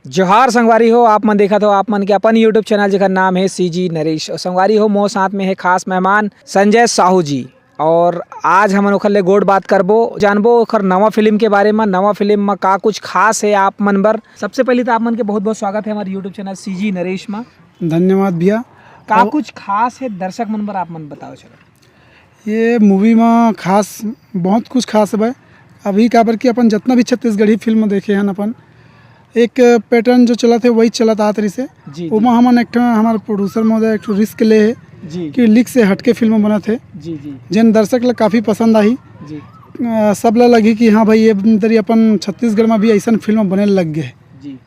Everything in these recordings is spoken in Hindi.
जोहार संगवारी हो। आप मन देखत हो आप मन के अपन यूट्यूब चैनल जेकर नाम है सीजी नरेश। और संगवारी हो मोर साथ में है खास मेहमान संजय साहू जी। और आज हमन ओखर ले गोड़ बात करबो, जानबो ओखर नवा फिल्म के बारे में। नवा फिल्म में का कुछ खास है आप मन बर। सबसे पहले तो आप मन के बहुत बहुत स्वागत है हमारे यूट्यूब चैनल सीजी नरेश में। धन्यवाद भैया। का कुछ खास है दर्शक मन बर आप मन बताओ। चलो ये मूवी में खास बहुत कुछ खास है भाई। अभी काबर कि अपन जितना भी छत्तीसगढ़ी फिल्म देखे हैं अपन एक पैटर्न जो चला थे वही चला था तरी से जी उमा हमन एक हमारे प्रोड्यूसर महोदय एक रिस्क ले है जी कि लिख से हटके फिल्म बना थे जी जी जिन दर्शक ला काफ़ी पसंद आई। जी सब ला लगी कि हाँ भाई ये तरी अपन छत्तीसगढ़ में भी ऐसा फिल्म बने लग गए। जी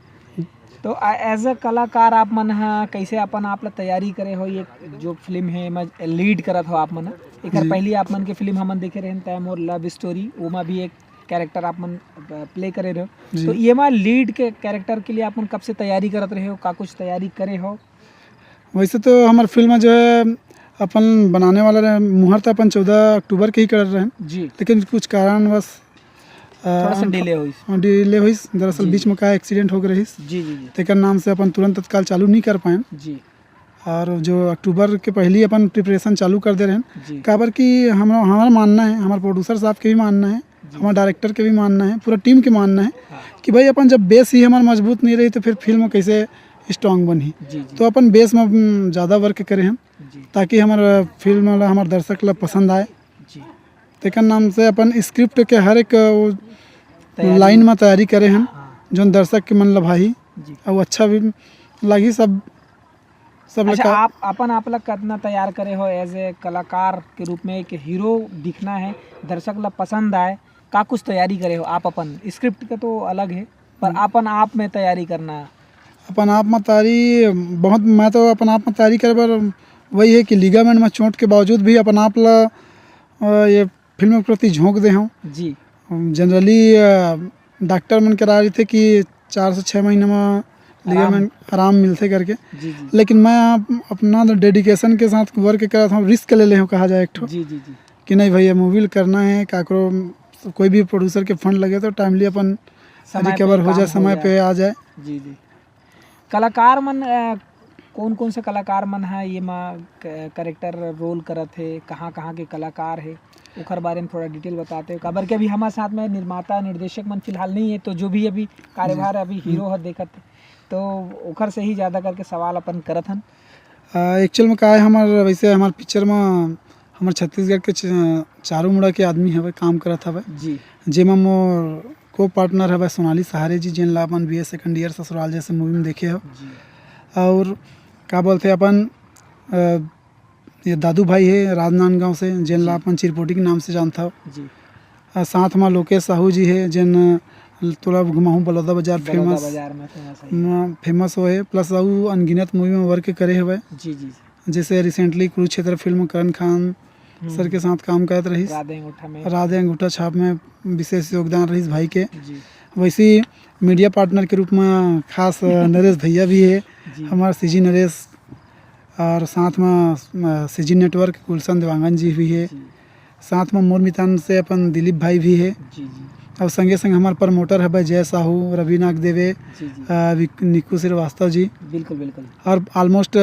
तो एज अ कलाकार आप मन हा कैसे अपन आप ला तैयारी करे हो। ये जो फिल्म है मैं लीड करत हो आप मन एक पहली आप मन के फिल्म हमन देखे रहे तैम और लव स्टोरी ओमा भी एक कैरेक्टर आप मन प्ले करे रहे हो। तो ये लीड के कैरेक्टर के लिए आप मन कब से तैयारी करत रहे हो, का कुछ तैयारी करे हो। वैसे तो हमारे फिल्म जो है अपन बनाने वाला मुहूर्त अपन 14 अक्टूबर के ही कर रहे हैं जी, लेकिन कुछ कारणवश थोड़ा सा डिले हुई। दरअसल बीच में का एक्सीडेंट हो गई रही जी जी तेकर नाम से अपन तुरंत तत्काल चालू नहीं कर पाए जी और जो अक्टूबर के पहले अपन प्रिपरेशन चालू कर दे रहे हैं। जी काबर कि हमारा मानना है, हमारे प्रोड्यूसर साहब के भी मानना है, हमारे डायरेक्टर के भी मानना है, पूरा टीम के मानना है कि भाई अपन जब बेस ही हमारा मजबूत नहीं रही तो फिर फिल्म कैसे स्ट्रांग बनी। जी तो अपन बेस में ज़्यादा वर्क करें हम जी ताकि हमारा फिल्म वाला हमारे दर्शक ला पसंद आए। जी तेकर नाम से अपन स्क्रिप्ट के हर एक लाइन में तैयारी करे हम जो दर्शक के मन लभाई जी। और अच्छा भी लगी सब अच्छा आप ला कितना तैयार करे हो एज ए कलाकार के रूप में। एक हीरो दिखना है, दर्शक ला पसंद आए, का कुछ तैयारी करे हो आप। अपन स्क्रिप्ट का तो अलग है पर अपन आप में तैयारी करना है। अपन आप में तैयारी बहुत मैं तो अपन आप में तैयारी करे पर वही है कि लिगामेंट में चोट के बावजूद भी अपन आप ला ये फिल्म के प्रति झोंक दे हूँ जी। जनरली डॉक्टर मन करा रहे थे कि 4 से 6 महीने में लिगामेंट आराम मिलते करके जी जी लेकिन मैं अपना डेडिकेशन के साथ वर्क कर रहा हूँ। रिस्क ले हूँ कहा जाए एक ठो जी जी जी कि नहीं भैया मूवी करना है काकरो कोई भी प्रोड्यूसर के फंड लगे तो टाइमली अपन रिकवर हो जाए, समय पे आ जाए। जी जी कलाकार मन कौन कौन से कलाकार मन है ये कैरेक्टर रोल करत है, कहाँ कहाँ के कलाकार है ओखर बारे में थोड़ा डिटेल बताते हो। काबर के अभी हमारे साथ में निर्माता निर्देशक मन फिलहाल नहीं है तो जो भी अभी कार्यभार अभी हीरो है देखत है तो ओखर से ही ज़्यादा करके सवाल अपन करत हन। एक्चुअल में का है हमारे वैसे हमारे पिक्चर में हमारे छत्तीसगढ़ के चारों मुड़ा के आदमी हवे काम करत हवे जी। जेमा मोर को पार्टनर हवे सोनाली सहारे जी जिन ला अपन BA सेकंड ईयर ससुराल जैसे मूवी में देखे हो। और का बोलते अपन ये दादू भाई है राजनांदगांव से जिन ला अपन चिरपोटी के नाम से जानता हो जी। साथ में लोकेश साहू जी है जिन तोला घुमाऊँ बलौदा बाजार फेमस हो है प्लस वो अनगिनत मूवी में वर्क करे हुए जी जी। जैसे रिसेंटली कुरुक्षेत्र फिल्म करण खान सर के साथ काम करते रही, राधे अंगूठा छाप में विशेष योगदान रही भाई के। वैसे मीडिया पार्टनर के रूप में खास नरेश भैया भी है हमारे सीजी नरेश और साथ में सीजी नेटवर्क गुलशन देवांगन जी भी है, साथ में मोर मितान से अपन दिलीप भाई भी है और संगे संग हमारे प्रमोटर है भाई जय साहू, रवि नाग देवे, निक्कू श्रीवास्तव जी। बिल्कुल बिल्कुल। और ऑलमोस्ट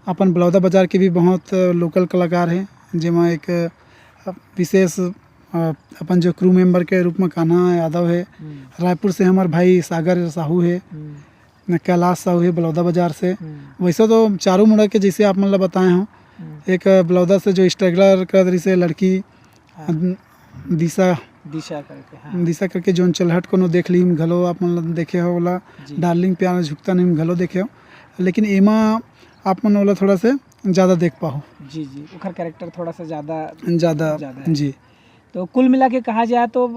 अपन बलौदा बाजार के भी बहुत लोकल कलाकार हैं जिसमें एक विशेष अपन जो क्रू मेंबर के रूप में कान्हा यादव है, रायपुर से हमारे भाई सागर साहू है, कैलाश साहू है बलौदा बाजार से। वैसे तो चारों मुड़ा के जैसे आप मतलब बताए हों एक बलौदा से जो स्ट्रगलर कर रही से लड़की दिशा करके जोन चलहट को देख ली घलो आप मतलब देखे हो वाला डार्लिंग प्यार झुकता नहीं घलो देखे हो लेकिन एमा आप मन वाला थोड़ा से ज़्यादा देख पाओ। जी जी ओखर कैरेक्टर थोड़ा सा ज़्यादा जी। तो कुल मिला के कहा जाए तो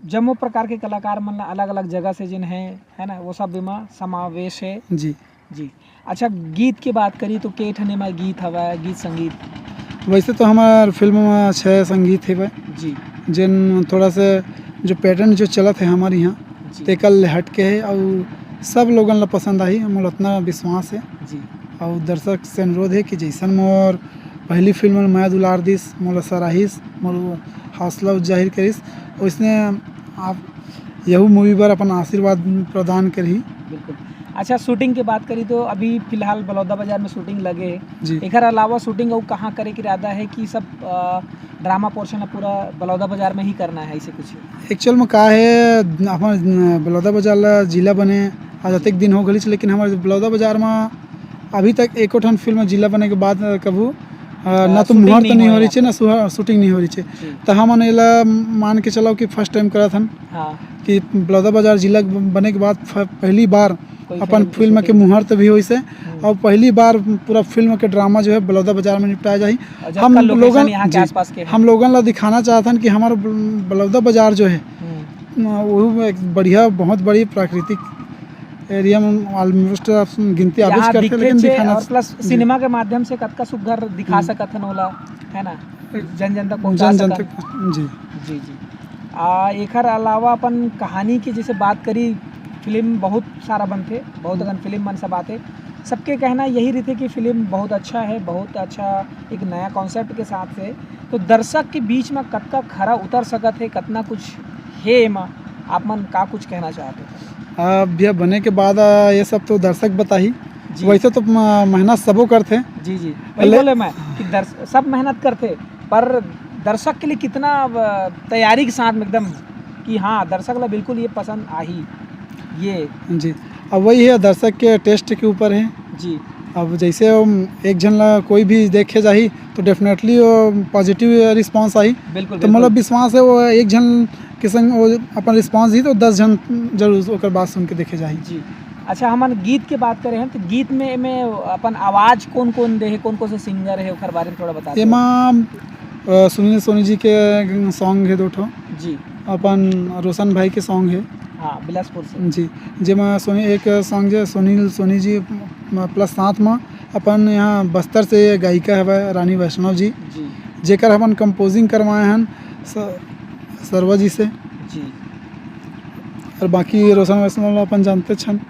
जम्मो प्रकार के कलाकार मन अलग अलग जगह से जिन है ना वो सब बीमा समावेश है जी जी। अच्छा गीत की बात करी तो के ठने में गीत हवा गीत संगीत। वैसे तो हमारे फिल्म में 6 संगीत है जी जिन थोड़ा से जो पैटर्न जो चलत है हमारे यहाँ तेकल हट के है और सब लोगन ला पसंद आई मोल उतना विश्वास है जी। और दर्शक से अनुरोध है कि जैसन मोर पहली फिल्म में मैं दुलार दिस मोला सराहिस मोर हौसला जाहिर करिस उसने आप यहू मूवी पर अपन आशीर्वाद प्रदान करी बिल्कुल। अच्छा, शूटिंग की बात करी तो अभी फिलहाल बलौदा बाजार में शूटिंग लगे जी। है। एकर अलावा शूटिंग और कहाँ करे के इरादा है कि सब ड्रामा पोर्शन है पूरा बलौदा बाजार में ही करना है, ऐसे कुछ? एक्चुअल में का है, हमार बलौदा बाजार ला जिला बने आज अतेक दिन हो गई, लेकिन हमारे बलौदा बाजार में अभी तक एको ठन फिल्म जिला बने के बाद कबू ना तो शूटिंग मुहूर्त नहीं हो रही है, है ना शूटिंग नहीं हो रही है। तो हम एला मान के चलाओ कि फर्स्ट टाइम करा था हाँ, कि बलौदा बाजार जिला बने के बाद पहली बार कोई अपन फिल्म के मुहूर्त भी हुई से, और पहली बार पूरा फिल्म के ड्रामा जो है बलौदा बाजार में निपटाया जाए। हम लोगन यहाँ के आसपास के हम लोगन ला दिखाना चाहते हैं कि हमारा बलौदा बाजार जो है वो एक बढ़िया बहुत बड़ी प्राकृतिक एरिया में ऑलमोस्ट गिनती आवेश करते हैं, लेकिन दिखाना और प्लस सिनेमा के माध्यम से कतका सुघर दिखा सकत हन ओला, है ना, जन जन तक पहुंचा जन सकत। तक जी जी जी। एकर अलावा अपन कहानी की जैसे बात करी, फिल्म बहुत सारा बनते, बहुत अगन फिल्म बन सब आते, सबके कहना यही रहते कि फिल्म बहुत अच्छा है, बहुत अच्छा एक नया कॉन्सेप्ट के साथ से, तो दर्शक के बीच में कतका खरा उतर सकत है, कतना कुछ है एमा, आप मन का कुछ कहना चाहते हैं? भैया बने के बाद ये सब तो दर्शक बताही, वैसे तो मेहनत सबो करते। जी जी, वही बोले मैं कि सब मेहनत करते, पर दर्शक के लिए कितना तैयारी के साथ में एकदम कि हाँ दर्शक ला बिल्कुल ये पसंद आई ये। जी, अब वही है दर्शक के टेस्ट के ऊपर है जी। अब जैसे एक जन ला कोई भी देखे जाही तो डेफिनेटली पॉजिटिव रिस्पांस आई, बिल्कुल, तो मतलब विश्वास है वो एक जन के संग वो अपन रिस्पांस दी तो 10 जन जरूर ओकर बात सुन के देखे जाही। जी। अच्छा, हम गीत के बात करें हैं तो गीत में अपन आवाज़ कौन कौन दे है, कौन कौन से सिंगर है ओकर बारे में थोड़ा बता। एमा सुनील सोनी जी के सॉन्ग है 2 ठो जी, अपन रोशन भाई के सॉन्ग है हाँ बिलासपुर से जी, जेमा सोनी एक सॉन्ग है सुनील सोनी जी प्लस साथ में अपन यहाँ बस्तर से गायिका है रानी वैष्णव जी, जेकर अपन कंपोजिंग करवाए हैं सरवा जी से जी, और बाकी रोशन वैष्णव अपन जानते छन।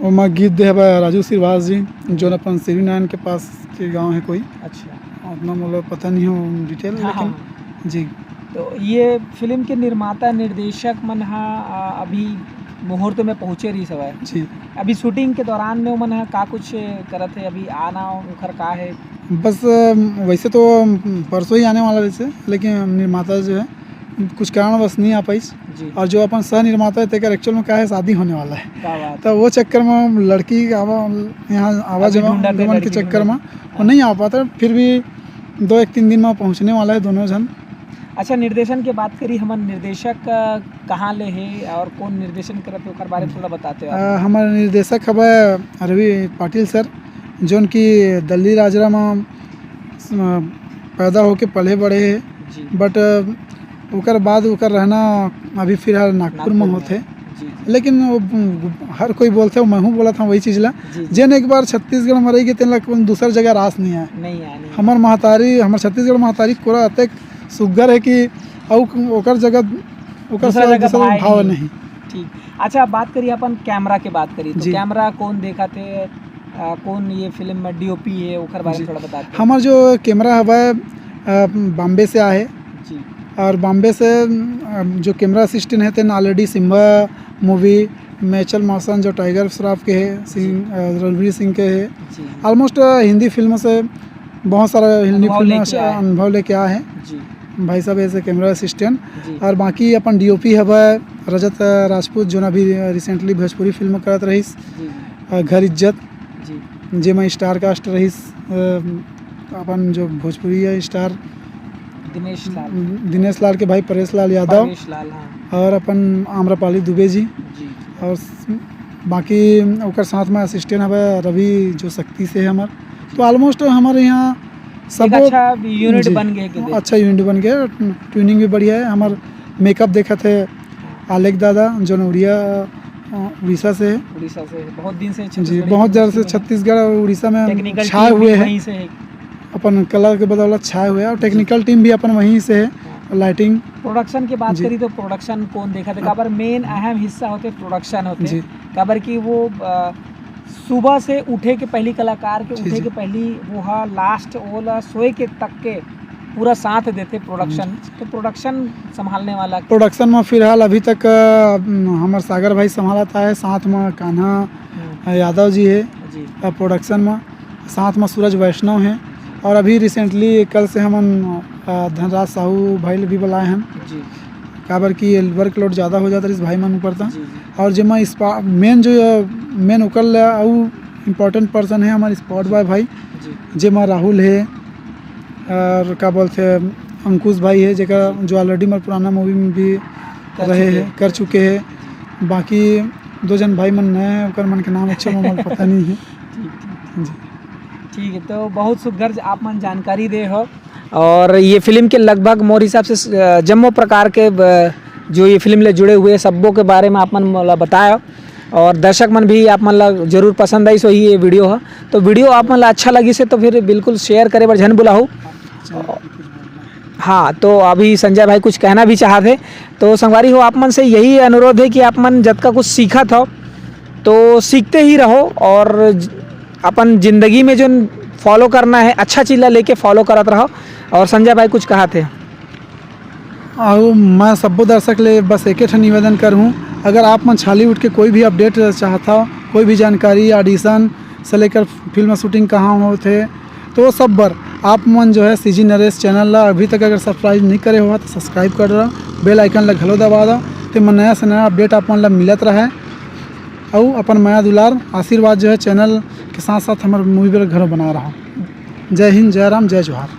और मैं गीत दे राजू श्रीवास जी जो अपन श्री नारायण के पास के गांव है कोई। अच्छा, उतना मतलब पता नहीं हो डिटेल, लेकिन जी। तो ये फिल्म के निर्माता निर्देशक मन अभी मुहूर्त में पहुँचे रही सब है जी, अभी शूटिंग के दौरान में मन का कुछ करत है, अभी आना उखर का है? बस वैसे तो परसों ही आने वाला वैसे, लेकिन निर्माता जो है कुछ कारणवश नहीं आ पाई, और जो अपन सह निर्माता है तेकर एक्चुअल में क्या है शादी होने वाला है, तो वो चक्कर में लड़की यहाँ आवाज गमन के चक्कर में वो नहीं आ पाता, फिर भी 2-3 दिन में पहुँचने वाला है दोनों जन। अच्छा, निर्देशन की बात करी, हमारे निर्देशक कहाँ ले है और कौन निर्देशन करत है ओकर बारे में थोड़ा बताते हो? हमारे निर्देशक है रवि पाटिल सर, जो उनकी दिल्ली राजरा में पैदा होके पले बड़े है, बट ओकर बाद ओकर रहना अभी फिलहाल नागपुर में होते, लेकिन वो हर कोई बोलते, मैं हूँ बोला था वही चीज़ ला, जेन एक बार छत्तीसगढ़ में रही तेन दूसर जगह रास नहीं आए। हमार महतारी हमार छत्तीसगढ़ महतारी कोरा अतेक सुगर है कि ओकर जगह ओकर भाव नहीं। ठीक। अच्छा, बात करिए अपन कैमरा के बात करी तो कैमरा कौन देखा थे, कौन ये फिल्म में डीओपी है ओकर बारे में थोड़ा बताते। हमार जो कैमरा है बॉम्बे से आए जी, और बॉम्बे से जो कैमरा असिस्टेंट है तेन ऑलरेडी सिम्बा मूवी मैचल मौसन जो टाइगर श्रॉफ के है रणवीर सिंह के है, ऑलमोस्ट हिंदी फिल्म से बहुत सारा हिंदी फिल्म अनुभव लेके आए हैं भाई साहब ऐसे कैमरा असिस्टेंट। और बाकी अपन डीओपी है रजत राजपूत जो अभी रिसेंटली भोजपुरी फिल्म करत रहीस घर इज्जत जे मैं स्टार कास्ट रहीस, अपन जो भोजपुरी स्टार दिनेश लाल के भाई परेश लाल यादव, और अपन आम्रपाली दुबे जी, और बाकी ओकर साथ में असिस्टेंट है रवि जो शक्ति से है हमार, तो ऑलमोस्ट हमारे यहाँ सब अच्छा यूनिट बन गए, अच्छा यूनिट बन गया, ट्यूनिंग भी बढ़िया है। हमार मेकअप देखा थे आलेख दादा जो उड़ीसा से है, बहुत दिन से जी, बहुत जल्द से छत्तीसगढ़ और उड़ीसा में छाए हुए हैं, अपन कलर के बदौलत छाए हुए हैं, और टेक्निकल टीम भी अपन वहीं से है। लाइटिंग प्रोडक्शन की बात करी तो प्रोडक्शन कौन देखा था, काबर मेन अहम हिस्सा होते प्रोडक्शन होते, काबर की वो सुबह से उठे के पहली कलाकार के उठे के पहली वो लास्ट ओला सोए के तक के पूरा साथ देते प्रोडक्शन, तो प्रोडक्शन संभालने वाला प्रोडक्शन में फिलहाल अभी तक हमारे सागर भाई संभालता है, साथ में कान्हा यादव जी है जी प्रोडक्शन में, साथ में सूरज वैष्णव हैं, और अभी रिसेंटली कल से हम धनराज साहू भाई भी बुलाए हैं जी काबर की वर्कलोड ज़्यादा हो जाता है इस भाई मन ऊपर था। जी और जो मैं मेन उकल इम्पोर्टेंट पर्सन है हमारे स्पॉट बॉय भाई, जी जेमा राहुल है और क्या बोलते हैं अंकुश भाई है, जगह जो ऑलरेडी मेरे पुराना मूवी में भी कर चुके हैं। बाकी 2 जन भाई मन नए हैं, उनका मन के नाम अच्छा मोबाइल पता नहीं है। जी ठीक है, तो बहुत सुघर आप मन जानकारी दे हो। और ये फिल्म के लगभग मोर हिसाब से जम्मो प्रकार के जो ये फिल्म ले जुड़े हुए सबों के बारे में आप मन मोला बताया, और दर्शक मन भी आप मन ला जरूर पसंद आई सो ही ये वीडियो है। तो वीडियो आप मन ला अच्छा लगी से तो फिर बिल्कुल शेयर करे बर झन बुलाओ। हाँ, तो अभी संजय भाई कुछ कहना भी चाहते, तो संगवारी हो आप मन से यही अनुरोध है कि आप मन जब का कुछ सीखा था तो सीखते ही रहो, और अपन ज़िंदगी में जो फॉलो करना है अच्छा चीज़ लेके फॉलो करत रहो। और संजय भाई कुछ कहा थे? और मैं सब्बो दर्शक ले बस एक निवेदन करूँ, अगर आप मन छालीवुड के कोई भी अपडेट चाहता हो, कोई भी जानकारी ऑडिशन से लेकर फिल्म शूटिंग कहाँ होते, तो वो सब बर आप मन जो है CG नरेश चैनल ला अभी तक अगर सब्सक्राइब नहीं करे हुआ तो सब्सक्राइब कर रहा, बेल आइकन ला घलो दबा दो, तो मैं नया से नया अपडेट आप मन ला मिलत रहे। और अपन माया दुलार आशीर्वाद जो है चैनल के साथ साथ हमारे मूवी पर घर बना रहा हूँ। जय हिंद, जय राम, जय जोहार।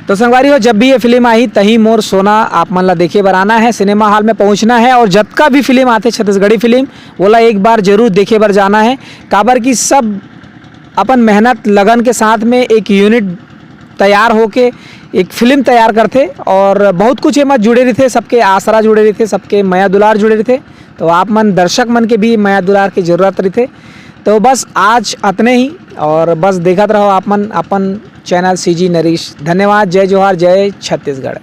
तो संगवारी हो जब भी ये फिल्म आई तही मोर सोना आप मन ला देखे बर आना है, सिनेमा हॉल में पहुंचना है, और जब का भी फिल्म आते छत्तीसगढ़ी फिल्म बोला एक बार जरूर देखे बर जाना है। काबर की सब अपन मेहनत लगन के साथ में एक यूनिट तैयार होके एक फिल्म तैयार करते, और बहुत कुछ एम जुड़े रहते, सबके आसरा जुड़े रहते, सबके माया दुलार जुड़े रहते। तो आप मन दर्शक मन के भी माया दुलार की जरूरत रहते। तो बस आज अतने ही, और बस देखत रहो आप मन अपन चैनल CG नरेश। धन्यवाद, जय जोहार, जय छत्तीसगढ़।